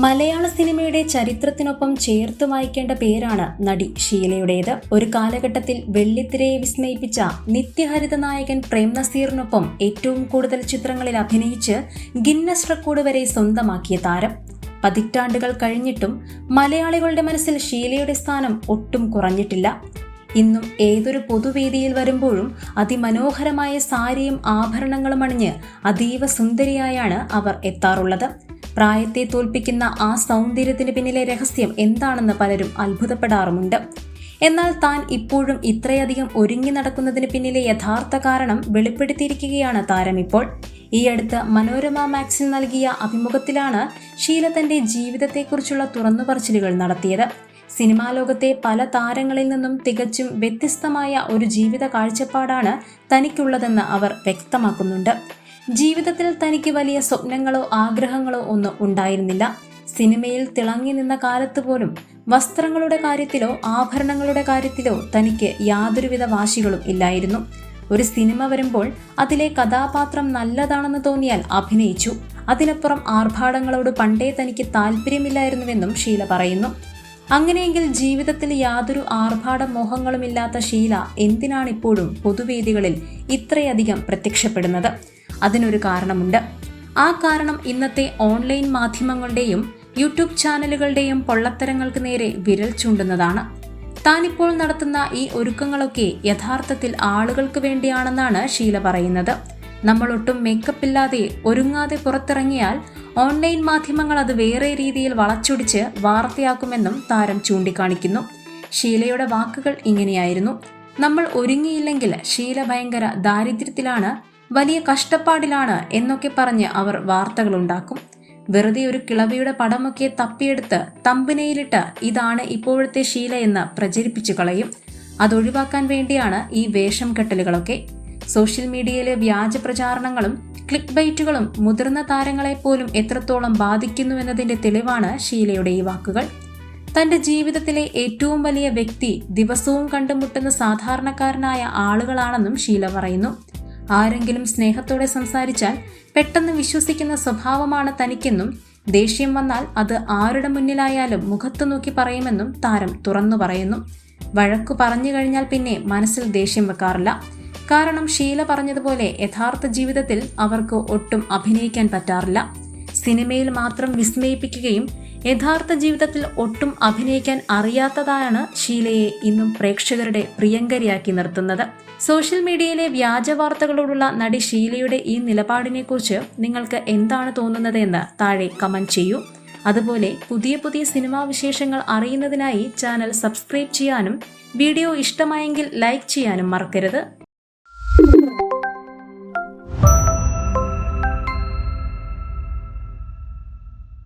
മലയാള സിനിമയുടെ ചരിത്രത്തിനൊപ്പം ചേർത്ത് വായിക്കേണ്ട പേരാണ് നടി ഷീലയുടേത്. ഒരു കാലഘട്ടത്തിൽ വെള്ളിത്തിരയെ വിസ്മയിപ്പിച്ച നിത്യഹരിത നായകൻ പ്രേം നസീറിനൊപ്പം ഏറ്റവും കൂടുതൽ ചിത്രങ്ങളിൽ അഭിനയിച്ച് ഗിന്നസ് റെക്കോർഡ് വരെ സ്വന്തമാക്കിയ താരം. പതിറ്റാണ്ടുകൾ കഴിഞ്ഞിട്ടും മലയാളികളുടെ മനസ്സിൽ ഷീലയുടെ സ്ഥാനം ഒട്ടും കുറഞ്ഞിട്ടില്ല. ഇന്നും ഏതൊരു പൊതുവേദിയിൽ വരുമ്പോഴും അതിമനോഹരമായ സാരിയും ആഭരണങ്ങളും അണിഞ്ഞ് അതീവ സുന്ദരിയായാണ് അവർ എത്താറുള്ളത്. പ്രായത്തെ തോൽപ്പിക്കുന്ന ആ സൗന്ദര്യത്തിന് പിന്നിലെ രഹസ്യം എന്താണെന്ന് പലരും അത്ഭുതപ്പെടാറുമുണ്ട്. എന്നാൽ താൻ ഇപ്പോഴും ഇത്രയധികം ഒരുങ്ങി നടക്കുന്നതിന് പിന്നിലെ യഥാർത്ഥ കാരണം വെളിപ്പെടുത്തിയിരിക്കുകയാണ് താരം ഇപ്പോൾ. ഈ അടുത്ത് മനോരമ മാക്സിന് നൽകിയ അഭിമുഖത്തിലാണ് ഷീല തന്റെ ജീവിതത്തെക്കുറിച്ചുള്ള തുറന്നുപറച്ചിലുകൾ നടത്തിയത്. സിനിമാ ലോകത്തെ പല താരങ്ങളിൽ നിന്നും തികച്ചും വ്യത്യസ്തമായ ഒരു ജീവിത കാഴ്ചപ്പാടാണ് തനിക്കുള്ളതെന്ന് അവർ വ്യക്തമാക്കുന്നുണ്ട്. ജീവിതത്തിൽ തനിക്ക് വലിയ സ്വപ്നങ്ങളോ ആഗ്രഹങ്ങളോ ഒന്നും ഉണ്ടായിരുന്നില്ല. സിനിമയിൽ തിളങ്ങി നിന്ന കാലത്ത് പോലും വസ്ത്രങ്ങളുടെ കാര്യത്തിലോ ആഭരണങ്ങളുടെ കാര്യത്തിലോ തനിക്ക് യാതൊരുവിധ വാശികളും ഇല്ലായിരുന്നു. ഒരു സിനിമ വരുമ്പോൾ അതിലെ കഥാപാത്രം നല്ലതാണെന്ന് തോന്നിയാൽ അഭിനയിച്ചു. അതിനപ്പുറം ആർഭാടങ്ങളോട് പണ്ടേ തനിക്ക് താല്പര്യമില്ലായിരുന്നുവെന്നും ഷീല പറയുന്നു. അങ്ങനെയെങ്കിൽ ജീവിതത്തിൽ യാതൊരു ആർഭാട മോഹങ്ങളുമില്ലാത്ത ഷീല എന്തിനാണിപ്പോഴും പൊതുവേദികളിൽ ഇത്രയധികം പ്രത്യക്ഷപ്പെടുന്നത്? അതിനൊരു കാരണമുണ്ട്. ആ കാരണം ഇന്നത്തെ ഓൺലൈൻ മാധ്യമങ്ങളുടെയും യൂട്യൂബ് ചാനലുകളുടെയും പൊള്ളത്തരങ്ങൾക്ക് നേരെ വിരൽ ചൂണ്ടുന്നതാണ്. താനിപ്പോൾ നടത്തുന്ന ഈ ഒരുക്കങ്ങളൊക്കെ യഥാർത്ഥത്തിൽ ആളുകൾക്ക് വേണ്ടിയാണെന്നാണ് ഷീല പറയുന്നത്. നമ്മൾ ഒട്ടും മേക്കപ്പ് ഇല്ലാതെ ഒരുങ്ങാതെ പുറത്തിറങ്ങിയാൽ ഓൺലൈൻ മാധ്യമങ്ങൾ അത് വേറെ രീതിയിൽ വളച്ചൊടിച്ച് വാർത്തയാക്കുമെന്നും താരം ചൂണ്ടിക്കാണിക്കുന്നു. ഷീലയുടെ വാക്കുകൾ ഇങ്ങനെയായിരുന്നു: നമ്മൾ ഒരുങ്ങിയില്ലെങ്കിൽ ഷീല ഭയങ്കര ദാരിദ്ര്യത്തിലാണ്, വലിയ കഷ്ടപ്പാടിലാണ് എന്നൊക്കെ പറഞ്ഞ് അവർ വാർത്തകളുണ്ടാക്കും. വെറുതെ ഒരു കിളവിയുടെ പടമൊക്കെ തപ്പിയെടുത്ത് തമ്പനയിലിട്ട് ഇതാണ് ഇപ്പോഴത്തെ ഷീല എന്ന് പ്രചരിപ്പിച്ചു കളയും. അതൊഴിവാക്കാൻ വേണ്ടിയാണ് ഈ വേഷം കെട്ടലുകളൊക്കെ. സോഷ്യൽ മീഡിയയിലെ വ്യാജ പ്രചാരണങ്ങളും ക്ലിക്ക് ബൈറ്റുകളും മുതിർന്ന താരങ്ങളെ പോലും എത്രത്തോളം ബാധിക്കുന്നുവെന്നതിന്റെ തെളിവാണ് ഷീലയുടെ ഈ വാക്കുകൾ. തന്റെ ജീവിതത്തിലെ ഏറ്റവും വലിയ വ്യക്തി ദിവസവും കണ്ടുമുട്ടുന്ന സാധാരണക്കാരനായ ആളുകളാണെന്നും ഷീല പറയുന്നു. ആരെങ്കിലും സ്നേഹത്തോടെ സംസാരിച്ചാൽ പെട്ടെന്ന് വിശ്വസിക്കുന്ന സ്വഭാവമാണ് തനിക്കെന്നും ദേഷ്യം വന്നാൽ അത് ആരുടെ മുന്നിലായാലും മുഖത്ത് നോക്കി പറയുമെന്നും താരം തുറന്നു പറയുന്നു. വഴക്കു പറഞ്ഞു കഴിഞ്ഞാൽ പിന്നെ മനസ്സിൽ ദേഷ്യം വെക്കാറില്ല. കാരണം ഷീല പറഞ്ഞതുപോലെ യഥാർത്ഥ ജീവിതത്തിൽ അവർക്ക് ഒട്ടും അഭിനയിക്കാൻ പറ്റാറില്ല. സിനിമയിൽ മാത്രം വിസ്മയിപ്പിക്കുകയും യഥാർത്ഥ ജീവിതത്തിൽ ഒട്ടും അഭിനയിക്കാൻ അറിയാത്തതാണ് ഷീലയെ ഇന്നും പ്രേക്ഷകരുടെ പ്രിയങ്കരിയാക്കി നിർത്തുന്നത്. സോഷ്യൽ മീഡിയയിലെ വ്യാജ വാർത്തകളോടുള്ള നടി ഷീലയുടെ ഈ നിലപാടിനെക്കുറിച്ച് നിങ്ങൾക്ക് എന്താണ് തോന്നുന്നത് എന്ന് താഴെ കമന്റ് ചെയ്യൂ. അതുപോലെ പുതിയ സിനിമാ വിശേഷങ്ങൾ അറിയുന്നതിനായി ചാനൽ സബ്സ്ക്രൈബ് ചെയ്യാനും വീഡിയോ ഇഷ്ടമായെങ്കിൽ ലൈക്ക് ചെയ്യാനും മറക്കരുത്.